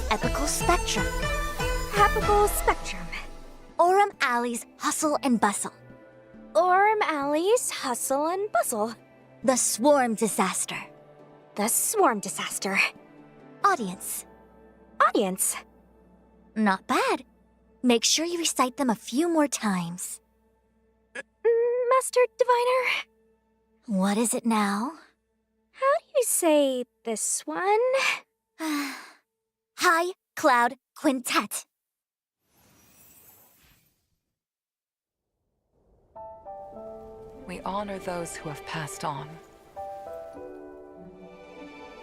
Epical spectrum. Apical spectrum. Orem Alley's hustle and bustle. Orem Alley's hustle and bustle. The swarm disaster. The swarm disaster. Audience. Audience. Not bad. Make sure you recite them a few more times. Master Diviner, What is it now? how do you say this one? High Cloud Quintet. We honor those who have passed on.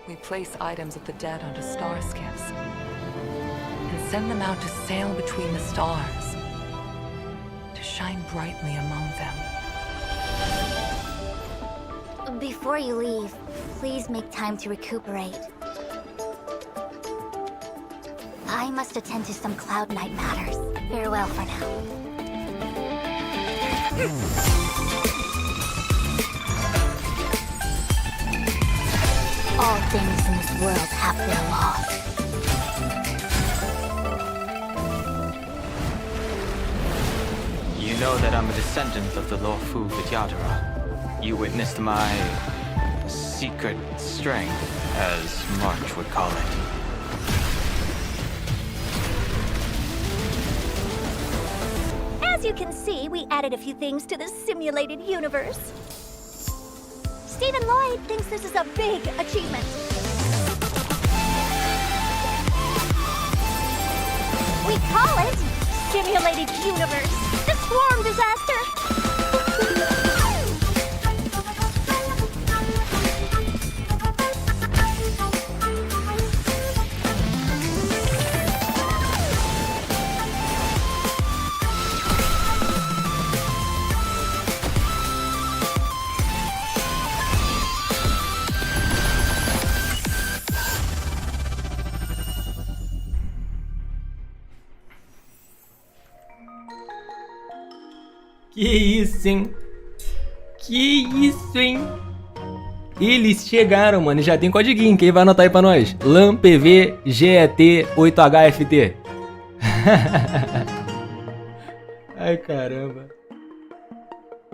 We place items of the dead onto star skiffs and send them out to sail between the stars, to shine brightly among them. Before you leave, please make time to recuperate. I must attend to some Cloud Knight matters. Farewell for now. All things in this world have been lost. You know that I'm a descendant of the lawful Vidyadhara. You witnessed my secret strength, as March would call it. As you can see, we added a few things to the simulated universe. Stephen Lloyd thinks this is a big achievement. We call it Simulated Universe, the Swarm Disaster. Que isso, hein? Que isso, hein? Eles chegaram, mano. E já tem codiguinho. Quem vai anotar aí pra nós? LAMPV GET 8HFT. Ai, caramba.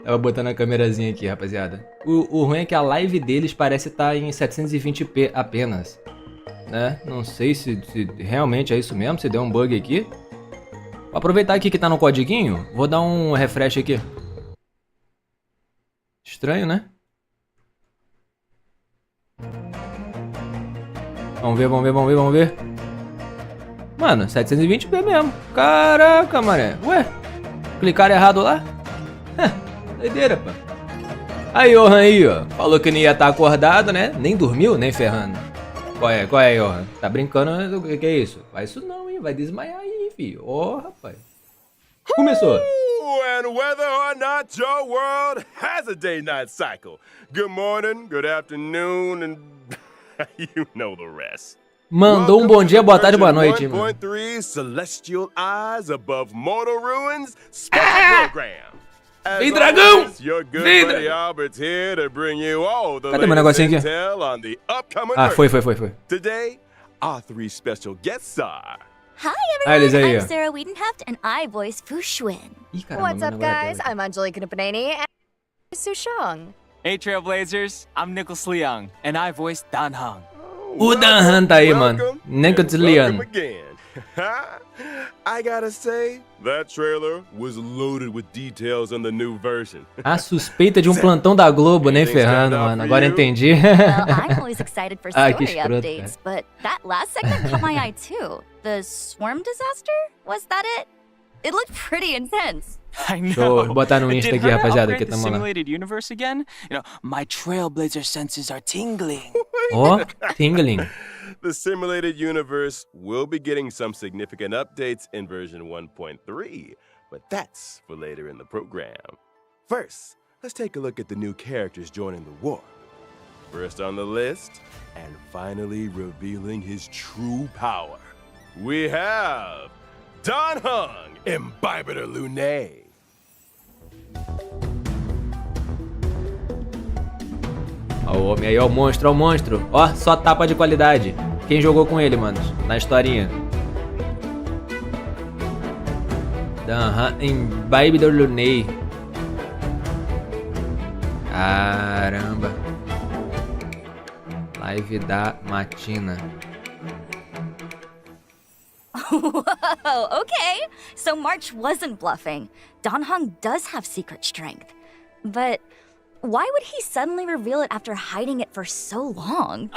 Tava botando a câmerazinha aqui, rapaziada. O ruim é que a live deles parece estar em 720p apenas, né? Não sei se realmente é isso mesmo, se deu um bug aqui. Vou aproveitar aqui que tá no codiguinho, vou dar um refresh aqui. Estranho, né? Vamos ver, vamos ver, vamos ver, vamos ver. Mano, 720p mesmo. Caraca, mané. Ué, clicaram errado lá? Doideira, pô. Aí, Johan aí, ó. Falou que não ia estar acordado, né? Nem dormiu, nem ferrando. Qual é, Johan? Tá brincando? O que é isso? Faz isso não, hein? Vai desmaiar aí, filho. Ó, rapaz. Começou. And whether or not your world has a day-night cycle. Good morning, good afternoon, and you know the rest. Mandou um bom dia, boa tarde, boa noite, mano. 1.3 Celestial Eyes Above Mortal Ruins Special Program. Vem, dragão! Vem, Cadê meu negocinho aqui? Ah, foi. Today, our three special guests are... Hi eles everyone, aí, I'm ó. Sarah Wiedenheft and I voice Fu Xuan. Ih, caramba, What's up, mano, agora guys? pera. I'm Angelica Napanani and Su Shang. Hey Trailblazers, I'm Nicholas Leung, and I voice Dan Heng. O Dan Han tá aí, mano. Nicholas Leung. I gotta say, that trailer was loaded with details on the new version. A suspeita de um plantão da Globo, nem ferrando, mano. Agora entendi. Well, I'm always excited for Ah, story que escroto, updates, but that last segment caught my eye too. The swarm disaster? Was that it? It looked pretty intense. I Deixa eu know. botar no Insta Did aqui, her rapaziada, que upgrade the tamo lá. simulated universe again? My trailblazer senses are tingling. Ó, tingling. The simulated universe will be getting some significant updates in version 1.3, but that's for later in the program. First, let's take a look at the new characters joining the war. First on the list, and finally revealing his true power, we have Dan Hung, Imbibitor Lunae. Ó o homem aí, ó o monstro. Ó, só tapa de qualidade. Quem jogou com ele, mano? Na historinha. Imbibitor Lunae. Caramba. Live da matina. Whoa, okay. So March wasn't bluffing. Dan Hung does have secret strength. But why would he suddenly reveal it after hiding it for so long?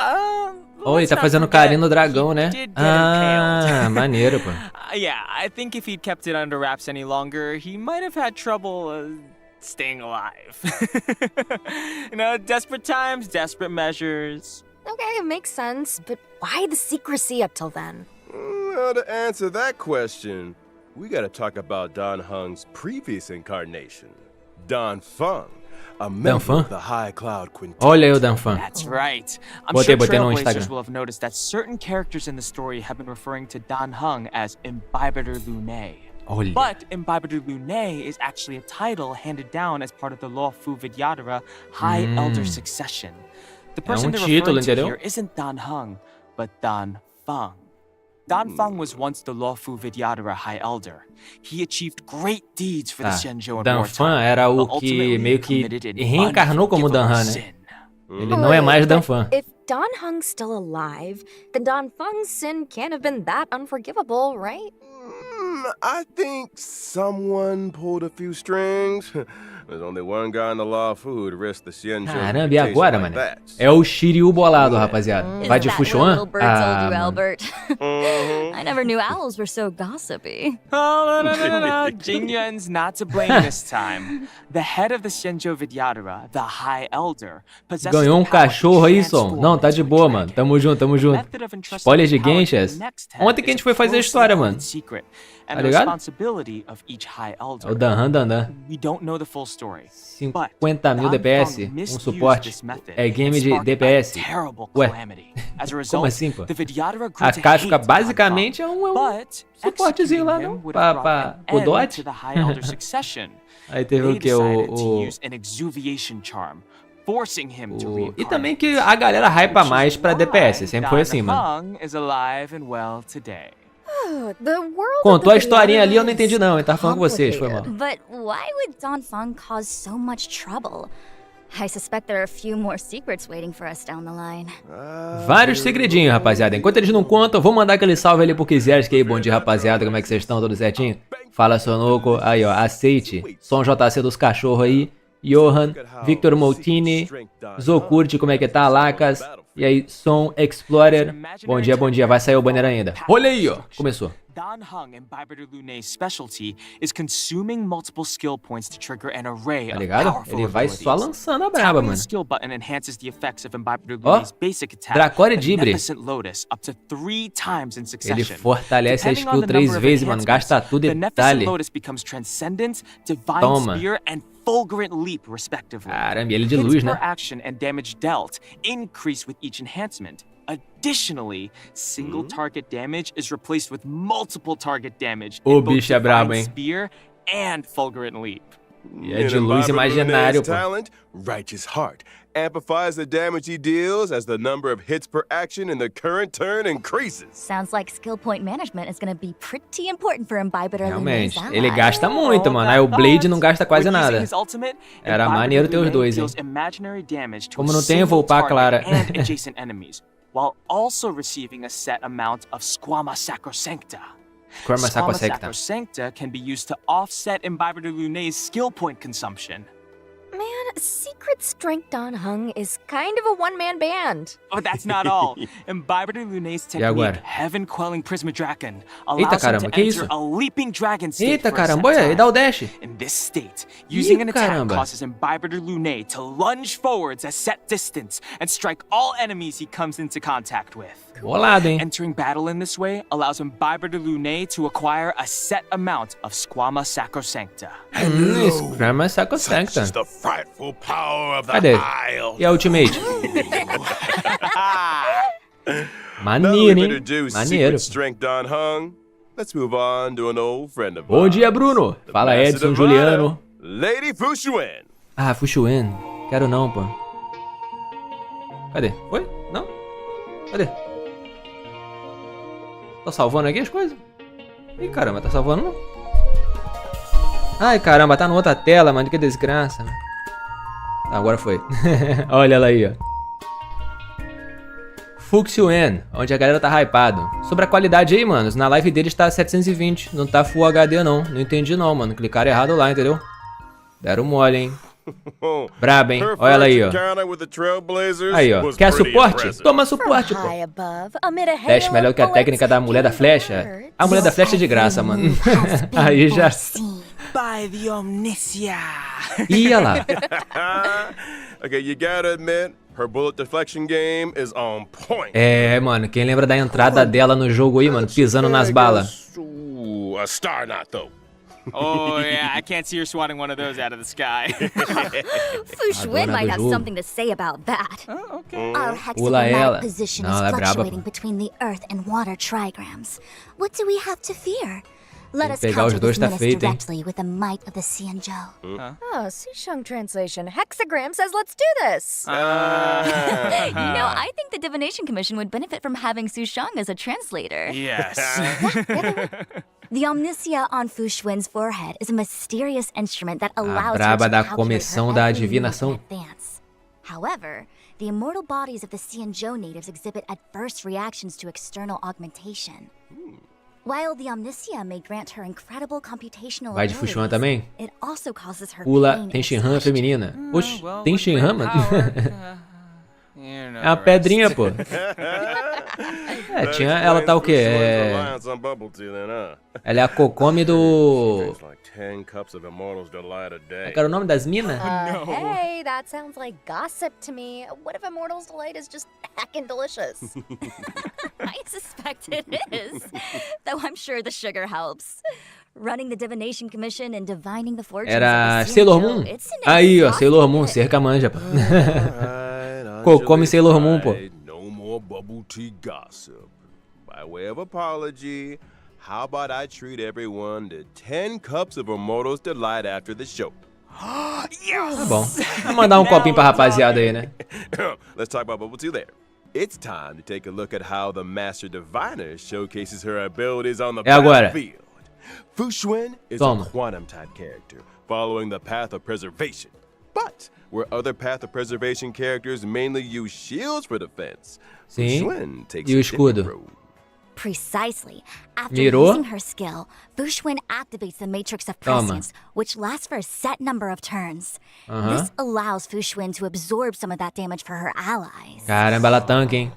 Oh, ele tá fazendo carinho no dragão, né? Ah, maneiro, pô. Yeah, I think if he'd kept it under wraps any longer, he might have had trouble staying alive. Desperate times, desperate measures. Okay, it makes sense, but why the secrecy up till then? Well, to answer that question, we gotta talk about Dan Hung's previous incarnation, Dan Feng, a member of the High Cloud Quintet. Olha aí o Dan Feng. That's right. I'm Botei sure no Trailblazers Instagram. will have noticed that certain characters in the story have been referring to Dan Hung as Imbibitor Lunae. Olha. But Imbibitor Lunae is actually a title handed down as part of the Lawfu Vidyadhara High Elder succession. The person they're título, referring to entendeu? here isn't Dan Hung, but Dan Feng. Dan Feng was once the Lawfu Vidyadhara High Elder. He achieved great deeds for the Xianzhou in Dan Feng wartime, era o but que ultimately meio que committed an reencarnou como Dan unforgivable Han, né? sin. Ele não é mais Dan Feng. If Dan Hung's still alive, then Dan Feng's sin can't have been that unforgivable, right? I think someone pulled a few strings. There's only one guy in the law who'd risk the Xianzhou Caramba, e agora, like mano? that. É o Shiryu bolado, rapaziada. Vai de Is that what Fuxuan? little bird told you, mano. Albert? I never knew owls were so gossipy. Oh, no. Jing Yuan's not to blame this time. The head of the Xianzhou Vidyadhara, the High Elder, possesses Ganhou the power to cachorro aí, som. transform Não, tá de into a boa, dragon. mano. Tamo junto. Method of entrusting Spoiler de the power to the Genshas. next head Ontem que a is gente foi fazer a closely história, guarded mano. secret, Tá and the ligado? responsibility of each High Elder. É o Dan. We don't know the full story. 50.000 DPS, suporte. É game de DPS. Ué, como assim, pô? A K fica basicamente é um suportezinho lá, não? Pra o dot. Aí teve o que? E E também que a galera hypa mais pra DPS. Sempre foi assim, mano. The world Contou of a the historinha ali, eu não Vidyadhara entendi is não. Eu tava falando com vocês, foi mal. complicated. But why would Dan Feng cause so much trouble? I suspect there are a few more secrets waiting for us down the line. Vários segredinhos, rapaziada. Enquanto eles não contam, vou mandar aquele salve ali pro Kizerski aí. Bom dia, rapaziada. Como é que vocês estão? Tudo certinho? Fala, Sonoco. Aí, ó. Aceite. Som JC dos cachorros aí. Johan, Victor Moutini, Zokurti, como é que tá? Lacas. E aí, Som Explorer. Bom dia. Vai sair o banner ainda. Olha aí, ó. Começou. Dan Hung Imbibitor Lunae's specialty is consuming multiple skill points to trigger an array Tá of ligado? powerful Ele vai abilities. só lançando a braba, Tapping mano. the skill button enhances the effects of Imbibitor Ó, Lunae's basic attack, Dracore Dibre. Beneficent Lotus, up to 3 times in Ele succession. fortalece a Depending on skill the 3 number of vezes, mano. enhancements, Gasta tudo e Beneficent dale. Lotus becomes Transcendent, Divine Toma. Spear, and Fulgurant Leap, respectively. Caramba, ele de Hits luz, per né? action and damage dealt increase with each enhancement. Additionally, single target damage is replaced with multiple target damage O in both bicho é brabo, Divine hein? Spear and Fulgurant Leap. E é de luz imaginário, pô. Talent, Righteous Heart, amplifies the damage he deals as the number of hits per action in the current turn increases. Sounds like skill point management is going to be pretty important for Imbibitor Lunae's Realmente, ally. ele gasta muito, mano. Aí o Blade não gasta quase When using nada. his ultimate, Era Imbibitor maneiro ter os Lunae dois, hein? deals imaginary damage to Como a não tem, eu vou single upar a target Clara. and adjacent enemies, while also receiving a set amount of Squama Sacrosancta. Squama Squama Sacrosancta. Sacrosancta can be used to offset Imbibitor Lunae's skill point consumption. Man, Secret Strength Danhung is kind of a one-man band. Oh, that's not all. Imbibitor Lunay's agora? technique, Heaven Quelling Prismadragon, Eita, allows him caramba, to que enter isso? a leaping dragon state Eita, for a set caramba, olha, e dá o time. dash. In this state, using an attack caramba. causes Imbibitor Lunay to lunge forwards a set distance and strike all enemies he comes into contact with. Bolado, hein? Entering battle in this way allows Imbibitor Lunay to acquire a set amount of Squama Sacrosancta. Scrama Sacrosancta. The frightful power of the Cadê? Isle. E a ultimate? Now Maneiro, we've hein? introduced Maneiro. Secret Strength Danhung. Let's move on to an old friend of Bom ours. dia, Bruno. the Fala, Master Edson, Diviner, Juliano. Lady Fushuen. Ah, Fushuen. Quero não, pô. Cadê? Foi? Não? Cadê? Tô salvando aqui as coisas? Ih, caramba, tá salvando não? Ai, caramba, tá na outra tela, mano. Que desgraça. Ah, agora foi. Olha ela aí, ó. Fuxuen, onde a galera tá hypado. Sobre a qualidade aí, mano. Na live deles tá 720. Não tá Full HD, não. Não entendi, não, mano. Clicaram errado lá, entendeu? Deram mole, hein? Braba, hein? Olha ela aí, ó. Aí, ó. Quer suporte? Toma suporte, pô. High above, amid a Dash hail melhor of que a técnica da mulher da flecha. A mulher da flecha é de graça, mano. Aí já. By the Omniscia! Ih, olha lá. Okay, you gotta admit, her bullet deflection game is on point. É, mano. Quem lembra da entrada dela no jogo aí, mano? Pisando nas balas. Ooh, a star knot, though. Oh, yeah, I can't see her swatting one of those out of the sky. Fushuen might have jogo. something to say about that. Our Pula ela. hexagonal position Não, is ela é braba, fluctuating pô. between the earth and water trigrams. What do we have to fear? Let us pegar os counter dois this tá menace feito, hein? directly with the might of the Xianzhou. Oh, Sushung translation. Hexagram says let's do this. You know, I think the Divination Commission would benefit from having Sushang as a translator. Yes. The omniscia on Fushuen's forehead is a mysterious instrument that allows her braba to da calculate comissão her da every move adivinação. in advance. However, the immortal bodies of the Xianzhou natives exhibit adverse reactions to external augmentation. While the omniscia may grant her incredible computational Vai de Fushuen abilities, também? it also causes her Pula. pain Tem and Shinhan exhaustion. feminina. Oxe, Well, tem with great Shinhan, mano. power, you know É uma the pedrinha, rest. pô. É, tinha. Ela tá o quê? É. Reliance on bubble tea, then, huh? Ela é a Kokome do. Drinks like 10 cups of Immortal's Delight a day. Qual era o nome das minas? Hey, that sounds like gossip to me. What if Immortal's Delight is just heckin' delicious? I suspect it is, though I'm sure the sugar helps. Running the Divination Commission and divining the fortunes Era of the Sailor Xianzhou, Moon. it's an Aí, ó, exhausting Sailor Moon, bit. cerca manja, pô. Alright, Kokome Anjali Sailor Moon, pô. Pride, no more bubble tea gossip. By way of apology, how about I treat everyone to 10 cups of Immortal's Delight after the show? Tá bom. Vou mandar um copinho pra rapaziada aí, né? Let's talk about bubble tea later. It's time to take a look at how the Master Diviner showcases her abilities on the É agora. battlefield. Fushuen is Toma. a quantum-type character, following the path of preservation. But where other path of preservation characters mainly use shields for defense, Sim. Fushuen takes E o a different escudo? road. Precisely. After Mirou? using her skill, Fushuen activates the Matrix of Toma. Prescience, which lasts for a set number of turns. This allows Fushuen to absorb some of that damage for her allies. Caramba, ela tanca, hein?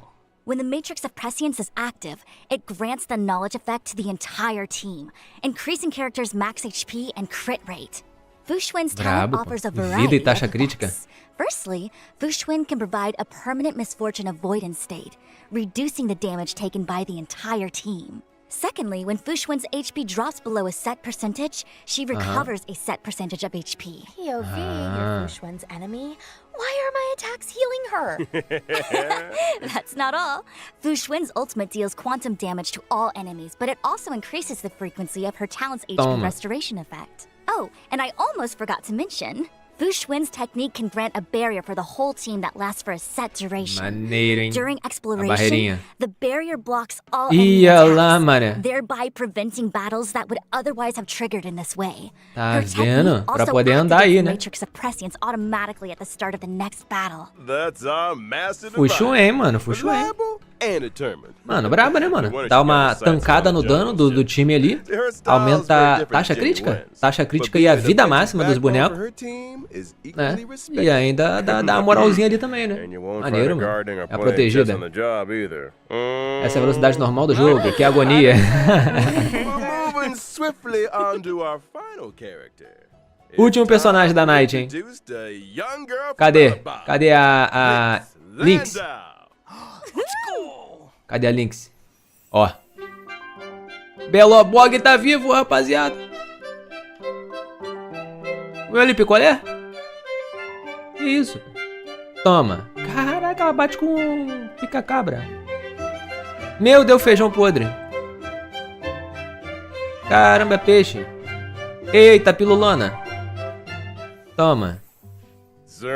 When the Matrix of Prescience is active, it grants the knowledge effect to the entire team, increasing characters' max HP and crit rate. Fushuen's talent Brabo, pô. offers a Vida variety e taxa of crítica. effects. Firstly, Fushuen can provide a permanent misfortune avoidance state, reducing the damage taken by the entire team. Secondly, when Fushuen's HP drops below a set percentage, she recovers a set percentage of HP. POV, you're Fushuen's enemy. Why are my attacks healing her? That's not all. Fushuen's ultimate deals quantum damage to all enemies, but it also increases the frequency of her talent's HP Toma. restoration effect. Oh, and I almost forgot to mention, Fushuen's technique can grant a barrier for the whole team that lasts for a set duration. Maneiro, hein? During barreirinha. exploration, the barrier blocks all Ih, enemy olha lá, attacks, mané. thereby preventing battles that would otherwise have triggered in this way. Tá Her vendo? technique Pra also poder andar activates aí, the né? Matrix of Prescience automatically at the start of the next battle. That's our Master Diviner. Fushuen, mano, Fushuen. Reliable and determined. Mano, braba, né, mano? Dá uma tancada no dano do time ali. Aumenta a taxa crítica. Taxa crítica e a vida máxima dos bonecos. Né? E ainda dá uma moralzinha ali também, né? Maneiro, mano. É a protegida. Essa é a velocidade normal do jogo. Que agonia. Último personagem da Night, hein? Cadê? Cadê a Lynx? Cadê a Lynx? Ó. Belobog tá vivo, rapaziada. Viu ali, picolé? Que isso? Toma. Caraca, ela bate com pica-cabra. Meu Deus, feijão podre. Caramba, é peixe. Eita, pilulona. Toma.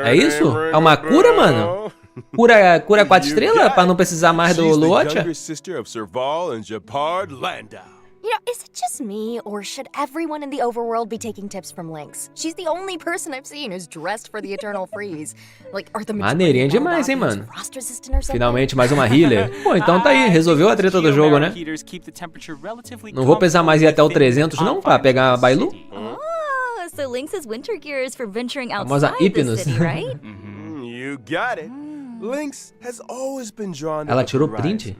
É isso? É uma cura, mano? Cura 4 estrelas pra não precisar mais do Luocha? You know, is it just me, or should everyone in the overworld be taking tips from Lynx? She's the only person I've seen who's dressed for the Eternal Freeze. Like, are the Maneirinha demais, hein, mano? frost resistant or something? Finalmente mais uma healer. Pô, então tá aí, resolveu a treta do jogo, né? Não vou precisar mais ir até o 300 não pra pegar a Bailu? Oh, so Lynx's winter gear is for venturing Famosa outside the Hipnos. city, right? You got it. Lynx has always been drawn to Ela the tirou horizon. print?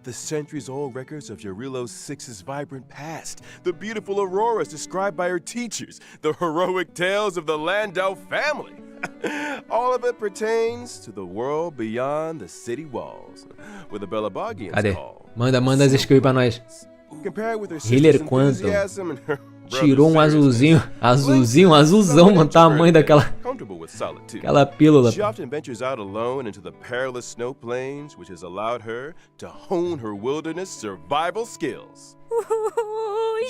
The centuries-old records of Jarilo VI's vibrant past, the beautiful auroras described by her teachers, the heroic tales of the Landau family. All of it pertains to the world beyond the city walls, where the Belabogians Cadê? call. Manda as skills pra nós. Compared with her Healer sister's Quantum. enthusiasm and her Tirou um brother's azulzinho. seriousness, Um azulzão, mano. Tamanho daquela comfortable with solitude. aquela pílula. She often ventures out alone into the perilous snow plains, which has allowed her to hone her wilderness survival skills.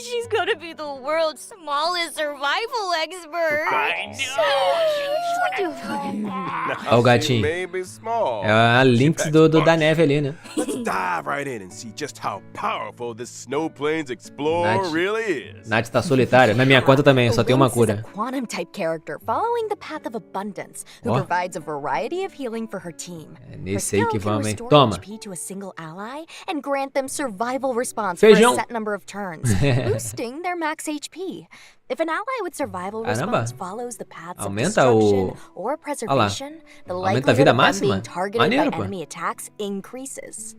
She's gonna be the world's smallest survival expert. Ó o gatinho. She may be small. É a Lynx da neve ali, né? Let's dive right in and see just how powerful this Snow Plains Explorer Nath. really is. Nath tá solitária. Na minha conta também, só tem uma Lynx is a cura. quantum type character following the path of abundance, who Ó. provides a variety of healing for her team. É Her nesse aí skill que can vamos, hein? restore Toma. HP to a single ally and grant them survival response Feijão. for a set number of turns, boosting their max HP. If an ally with survival Caramba. response follows the paths of Aumenta o- destruction or preservation, the Aumenta a likelihood vida of them máxima? being targeted Maneiro, by pô. enemy attacks increases.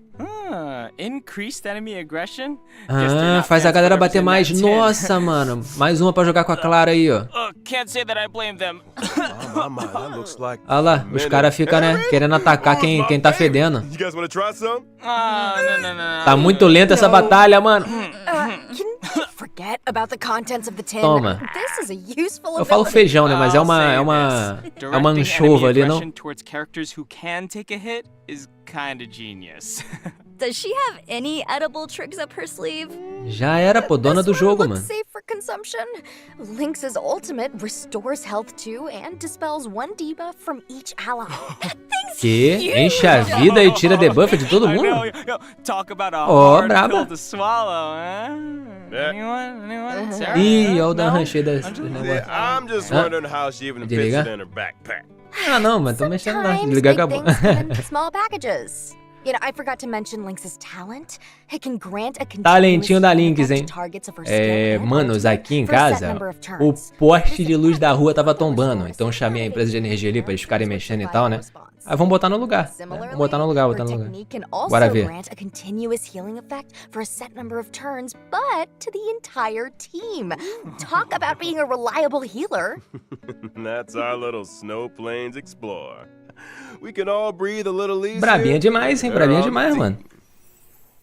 Increased enemy aggression? Guess they're Ah, not faz a fans galera of bater whatever's mais. in that tin. Nossa, mano. Mais uma pra jogar com a Clara aí, ó. Can't say that I blame them. That looks like Olha lá, os caras ficam, né, querendo atacar quem tá fedendo. You guys want to try some? No. Tá muito lenta essa batalha, mano. Can you forget about the contents of the tin? Toma. This is a useful Eu falo ability. feijão, né, mas é I'll uma say this. anchova ali, não? Directing enemy aggression towards characters who can take a hit is kinda genius. Does she have any edible tricks up her sleeve? Já era, pô, dona do This one jogo, looks mano. safe for consumption. Lynx's ultimate restores health to and dispels one debuff from each ally. Que? Enche a vida e tira debuff de todo I know, mundo? yo, talk about a Ó, hard braba. pill to swallow, huh? Anyone? Sarah? Ih, ó o Dan No? Rancher desse Yeah, negócio. I'm just Huh? wondering how she even fits Desligar? it in her backpack. Ah, não, mas tô mexendo lá. Sometimes Desligar big acabou. things come in small packages. You know, I forgot to mention Lynx's talent. It can grant a Talentinho da continuous Lynx, hein? effect to targets of her É, skill and manos, ultimate aqui em for a set casa, number of o turns. poste de luz da rua tava tombando. Então eu chamei a empresa de energia ali pra eles ficarem mexendo e tal, né? Aí vamos botar no lugar. Né? Vamos botar no lugar, botar no Her lugar. technique can also Bora ver. grant a continuous healing effect for a set number of turns, but to the entire team. Talk about being a reliable healer. That's our little Snow Plains Explorer. We can all breathe a little easier. Brabinha demais, hein? Brabinha demais, mano.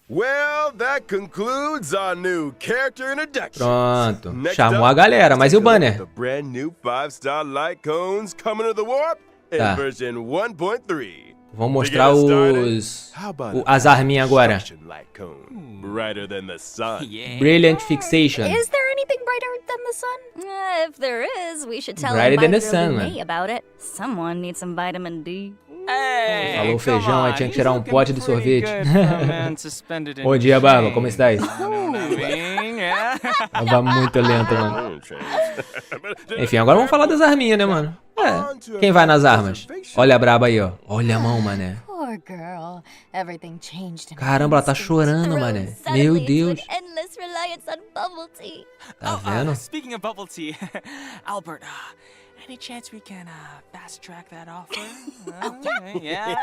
Well, that concludes our new character introduction. Pronto. Next Chamou up, a galera, mas e o let's take a look banner? at The brand new 5-star light cones coming to the warp in Tá. version 1.3. Vamos mostrar as arminhas agora. Construction light cone, brighter than the sun. Brilliant Fixation. Is there anything brighter than the sun? If there is, we should tell Brighter than the Advisor sun, Lumet man. about it. Someone needs some vitamin D. Hey, Falou come feijão, aí on, tinha que he's tirar um looking pote de pretty sorvete. good for a man suspended in Bom dia, Barba. Como chains. estás? You know what I mean? Yeah. Tava muito lento, mano. Enfim, agora vamos falar das arminhas, né, mano? É, quem vai nas armas? Olha a braba aí, ó. Olha a mão, mané. Poor girl. Everything changed in Caramba, ela tá chorando, Thrown mané. suddenly Meu into Deus. an endless reliance on bubble tea. Tá vendo? Speaking of bubble tea, Albert, any chance we can fast track that offer? Yeah.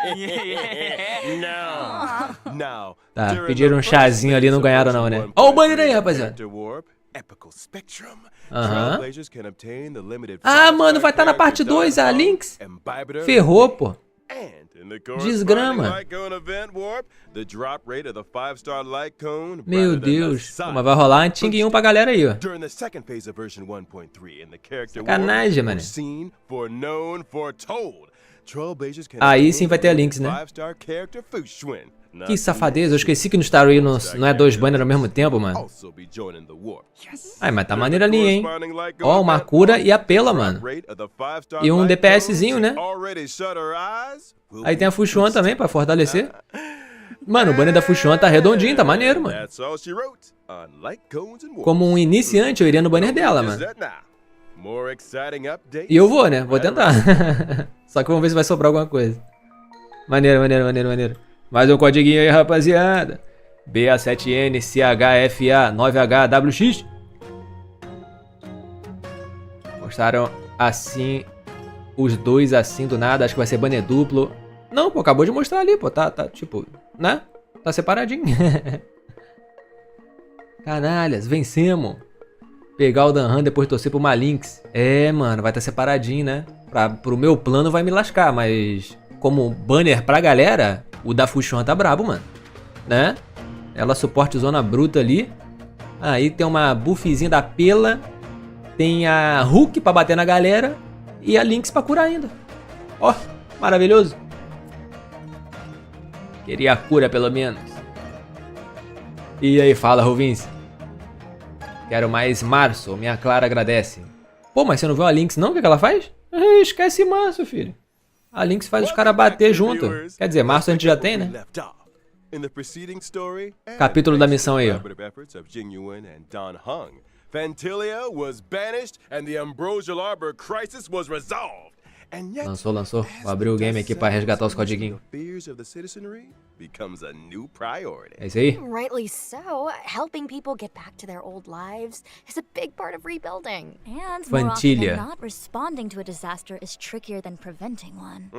Now, Tá, during pediram um the chazinho first ali, não phase of ganharam não, version né? Ó o 1.3 banner aí, rapaziada. Character Warp, Epical Spectrum, Aham. Trailblazers can obtain the limited Ah, mano, 5-star vai estar na parte character 2, a Donna Lynx. Imbibiter Ferrou, pô. And in the Desgrama. corresponding light cone event warp, the drop rate of the 5-star light cone Meu brighter than the Deus. sun. Mas vai rolar um Ting 1 pra galera aí, ó. During the second phase of version 1.3 in the character Sacanagem, warp, mano. foreseen, foreknown, foretold. Trailblazers can Aí obtain sim vai ter a the Lynx, né? 5-star character Fushwin. Que safadeza, eu esqueci que no Star Rail não é 2 banners ao mesmo tempo, mano. Also be joining the warp. Ai, mas tá maneiro ali, hein? Ó, uma cura e a pela, mano. E um DPSzinho, né? Aí tem a Fuxuan também pra fortalecer. Mano, o banner da Fuxuan tá redondinho, tá maneiro, mano. Como um iniciante, eu iria no banner dela, mano. E eu vou, né? Vou tentar. Só que vamos ver se vai sobrar alguma coisa. Maneiro, maneiro, maneiro, maneiro. Mais um codiguinho aí, rapaziada. BA7NCHFA9HWX. Mostraram assim os dois assim do nada. Acho que vai ser banner duplo. Não, pô, acabou de mostrar ali, pô. Tá tipo, né? Tá separadinho. Canalhas, vencemos. Pegar o Danhan, depois torcer pro Lynx. É, mano, vai tá separadinho, né? Pro meu plano vai me lascar, mas como banner pra galera, o da Fuxuan tá brabo, mano. Né? Ela suporte zona bruta ali. Aí tem uma buffzinha da pela. Tem a Hulk pra bater na galera. E a Lynx pra curar ainda. Ó, maravilhoso. Queria a cura, pelo menos. E aí, fala, Rovince. Quero mais Março. Minha Clara agradece. Pô, mas você não viu a Lynx, não? O que ela faz? Esquece Março, filho. A Lynx faz os caras bater junto. Quer dizer, Março a gente já tem, né? Capítulo da missão aí, ó. Fantilia was banished and the Ambrosial Arbor crisis was resolved. Lançou. Vou abrir o game aqui pra resgatar os codiguinhos. É isso aí? Rightly so. Helping people get back to their old lives is a big part of rebuilding. And more often Fantilia. than not, responding to a disaster is trickier than preventing one.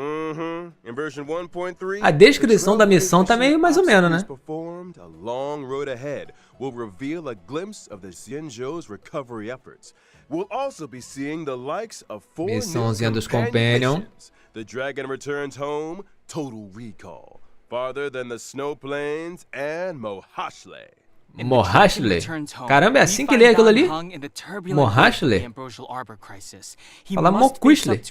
In version 1.3, A descrição da missão tá meio mais ou menos, né? Performed, a long road ahead will reveal a glimpse of the Xianzhou's recovery efforts. We'll also be seeing the likes of 4 Missãozinha new dos companion Companion. missions. The Dragon returns home, Total Recall, Farther Than the Snow Plains, and Mohashle. Mohashle? Caramba, é assim que lê aquilo ali? Mohashle? Fala Mokushle.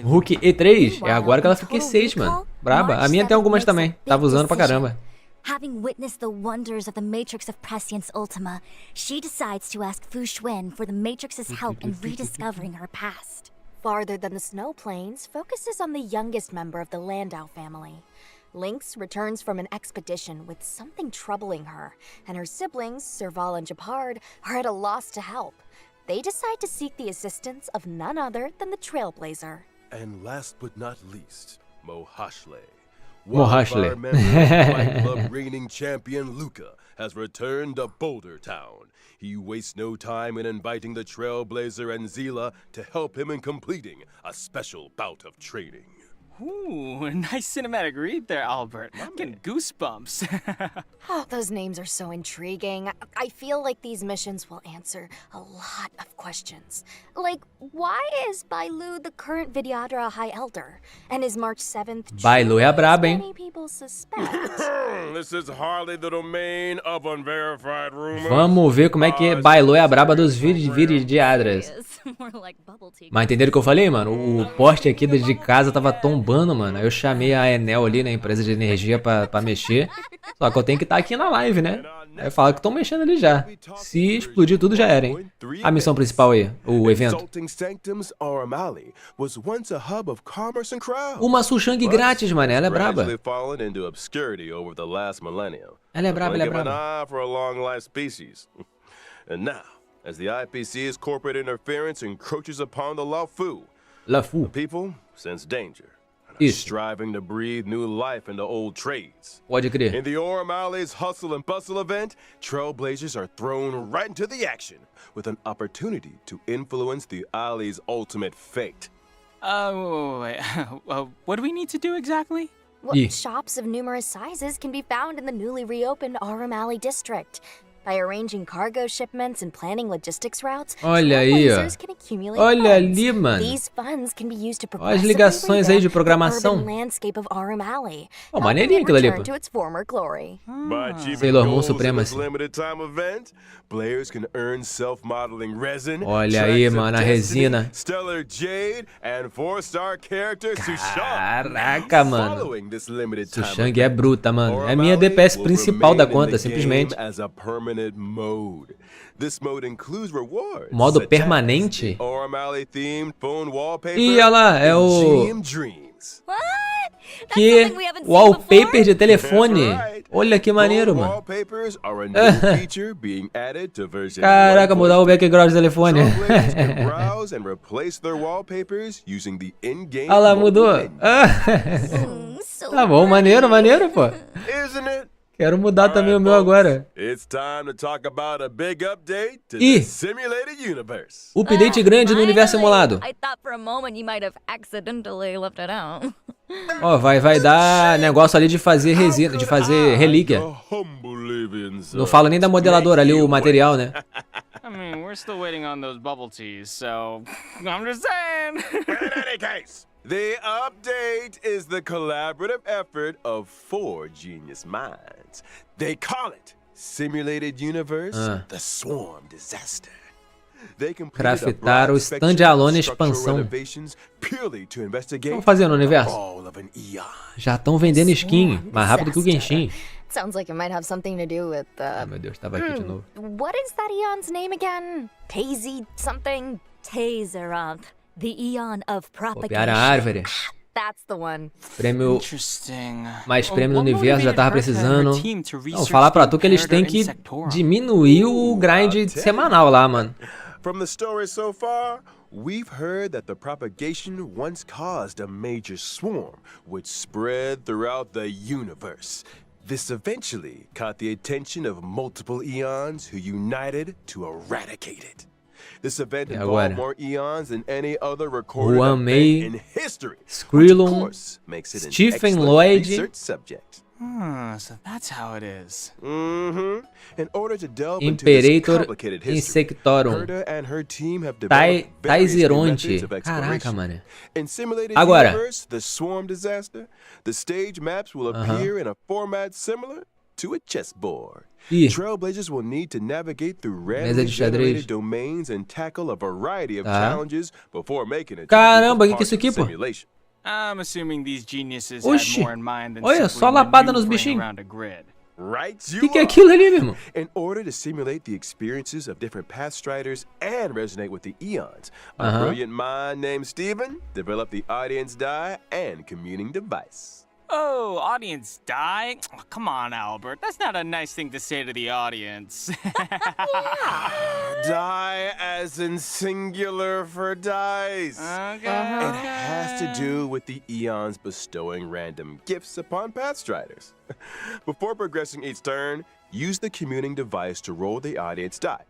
Hulk E3? É agora que ela fica E6, mano. Braba. A minha tem algumas também. Tava usando pra caramba. Having witnessed the wonders of the Matrix of Prescience Ultima, she decides to ask Fu Xuan for the Matrix's help in rediscovering her past. Farther Than the Snow Plains focuses on the youngest member of the Landau family. Lynx returns from an expedition with something troubling her, and her siblings, Serval and Japard, are at a loss to help. They decide to seek the assistance of none other than the Trailblazer. And last but not least, Mohashle. Mohashle. Fight Club reigning champion Luca has returned to Boulder Town. He wastes no time in inviting the Trailblazer and Zila to help him in completing a special bout of training. Ooh, nice cinematic read there, Albert. I'm getting goosebumps. Oh, those names are so intriguing. I feel like these missions will answer a lot of questions. Like, why is Bailu the current Vidyadhara High Elder? And is March 7th Bailu é a braba, hein? many people suspect? This is hardly the domain of unverified rumors. Vamos ver como é que Bailu é a braba dos Viridiadras. More like bubble tea. Mas entenderam o que eu falei, mano? O poste aqui de casa tava tombando, mano. Aí eu chamei a Enel ali, na empresa de energia, pra mexer. Só que eu tenho que estar aqui na live, né? Aí fala que estão mexendo ali já. Se explodir tudo, já era, hein? A missão principal aí, o evento. Uma Sushang grátis, mano. Ela é braba. Ela é braba, ela é braba. And now, as the IPC's corporate interference encroaches upon the Lao Fu, LeFou. People sense danger and are Isso. striving to breathe new life into old trades. Pode In crer. the O'Malley's Hustle and Bustle event, Trailblazers are thrown right into the action with an opportunity to influence the Alley's ultimate fate. Wait. What do we need to do exactly? Well, Ih. shops of numerous sizes can be found in the newly reopened Alley district. By arranging cargo shipments and planning logistics routes, Olha aí, ó. Trailblazers can accumulate Olha funds. ali, mano. These funds can be used to Olha as progressively ligações aí de revamp the programação. urban landscape of Alley, Pô, helping maneirinho it aquilo ali, return pô. to its former glory. By achieving Sailor Moon goals in this Supremacy. limited time event, players can earn self-modeling resin, Olha aí, tracks of mano, a destiny, resina. stellar jade, and 4-star character Sushang. Caraca, mano. Following this limited time Sushang é bruta, mano. É a minha O'Malley DPS will principal da remain in conta, the simplesmente. game as a permanent mode. This mode includes rewards Modo such permanente? as the O'Malley themed phone wallpaper Ih, olha lá, é and o... GM Dreams. What? That's Que something we haven't seen wallpaper before? de telefone. That's right. Olha que maneiro, Phone mano. Wallpapers are a new feature being added to version Caraca, mudar o 1.3. background de telefone. Trailblazers can browse and replace their wallpapers using the in-game Olha lá, mobile mudou. menu. So Tá bom, maneiro, maneiro, pô. Isn't it? Quero mudar também o meu Alright, folks, agora. It's time to talk about a big update to Ih. the simulated universe. Update grande no universo simulado. I thought for a moment you might have accidentally left it out. Ó, vai dar negócio ali de fazer resina, de fazer relíquia. A humble living, Não falo nem da modeladora ali, o material, né? I mean, we're still waiting on those bubble teas, so I'm just saying. In any case, the update is the collaborative effort of 4 genius minds. They call it Simulated Universe, the Swarm Disaster. They completed a Craftar o broad spectrum standalone of structural expansão. renovations purely to investigate Vamos fazer no universo? all of an eon. Já estão vendendo skin, mais rápido que o Genshin. Sounds like it might have something to do with Ah, meu Deus, tava aqui de novo. what is that Eon's name again? Tazy something? Tazeroth, the Eon of Copiar a propagation. árvore. That's the one. Prêmio, Interesting. mais prêmio no What universo, já motivated tava her and her precisando. team to Não, research falar pra the tu que eles têm que Imperator Insectorum? diminuir o grind semanal lá, mano. From the story so far, we've heard that the propagation once caused a major swarm, which spread throughout the universe. This eventually caught the attention of multiple eons who united to eradicate it. This event E involved agora? more eons than any other recorded Juan event May, in history, which of Skrillon, course makes it an Stephen excellent Lloyd. research subject. So that's how it is. In order to delve into this Imperator complicated history, Insectorum. Herda and her team have developed various new Taizeronte. methods of Caraca, exploration. mano. In Simulated Agora. Universe, the Swarm Disaster, the stage maps will appear in a format similar to a chessboard. Ih. Trailblazers will need to navigate through Mesa randomly de xadrez. generated domains and tackle a variety of Tá. challenges before making it Caramba, to the que isso aqui, pô? simulation. I'm assuming these geniuses Oxi. had more in mind than Olha, simply só lapada nos maneuvering bichinhos. around a grid. Right, you Que é are. aquilo ali, meu irmão? In order to simulate the experiences of different Pathstriders and resonate with the eons, a brilliant mind named Steven developed the audience die and communing device. Oh, audience die? Oh, come on, Albert. That's not a nice thing to say to the audience. Die as in singular for dice. Okay. It has to do with the eons bestowing random gifts upon Pathstriders. Before progressing each turn, use the communing device to roll the audience die.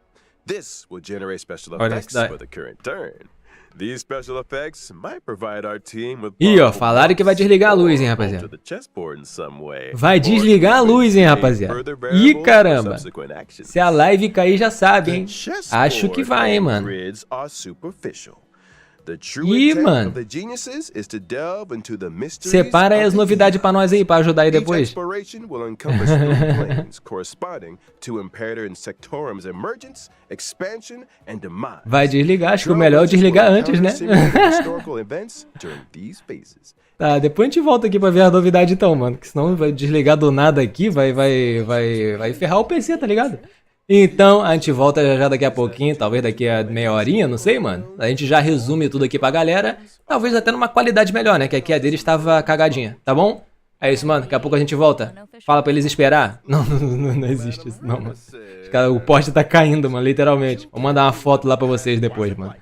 This will generate special Audience effects die. for the current turn. These special effects might provide our team with Ih, ó, powerful falaram que vai buffs desligar a luz, hein, or rapaziada. alter the chessboard in some way, Vai or desligar a even luz, hein, create rapaziada. further Ih, variables for caramba. subsequent actions. Se a live cair, já sabe, hein? The Acho que vai, hein, chessboard mano. grids are superficial. The true Ih, intent mano. of the geniuses is to delve into the mysteries Separa aí of as the novidades pra nós aí, pra ajudar aí Each depois. exploration will encompass new planes corresponding to Imperator Insectorum's emergence, expansion, and demise. Vai desligar, acho que o melhor é desligar antes, né? Historical events during these phases. Tá, depois a gente volta aqui pra ver a novidade então, mano. Que senão vai desligar do nada aqui, vai ferrar o PC, tá ligado? Então, a gente volta já daqui a pouquinho, talvez daqui a meia horinha, não sei, mano. A gente já resume tudo aqui pra galera, talvez até numa qualidade melhor, né? Que aqui a dele estava cagadinha, tá bom? É isso, mano. Daqui a pouco a gente volta. Fala pra eles esperar. Não existe isso, não, mano. O poste tá caindo, mano, literalmente. Vou mandar uma foto lá pra vocês depois, mano.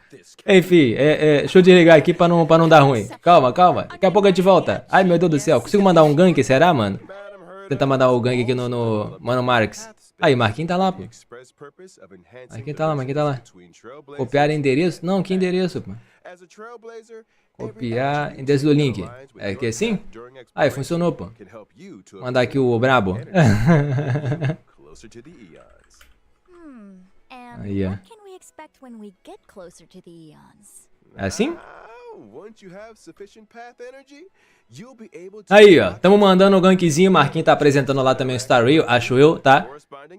Enfim, deixa eu desligar aqui pra não dar ruim. Calma, calma. Daqui a pouco a gente volta. Ai, meu Deus do céu. Consigo mandar um gank, será, mano? Tentar mandar o gank aqui no Mano Marx. Aí, Marquinhos tá lá, pô. Marquinhos tá lá, Marquinhos tá lá. Copiar endereço? Não, que endereço, pô? Copiar endereço do link. É que assim? Aí, funcionou, pô. Mandar aqui o brabo. Aí, ó. What can we expect when we get closer to the eons? É assim? Aí, ó. Tamo mandando o gankzinho. Marquinhos tá apresentando lá também o Star Rail, acho eu, tá?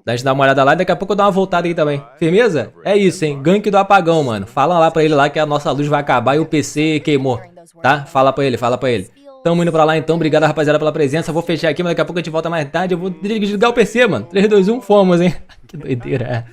Dá gente dar uma olhada lá e daqui a pouco eu dou uma voltada aqui também. Firmeza? É isso, hein? Gank do apagão, mano. Fala lá pra ele lá que a nossa luz vai acabar e o PC queimou, tá? Fala pra ele, fala pra ele. Tamo indo pra lá então. Obrigado, rapaziada, pela presença. Vou fechar aqui, mas daqui a pouco a gente volta mais tarde. Eu vou desligar o PC, mano. 3, 2, 1, fomos, hein? Que doideira.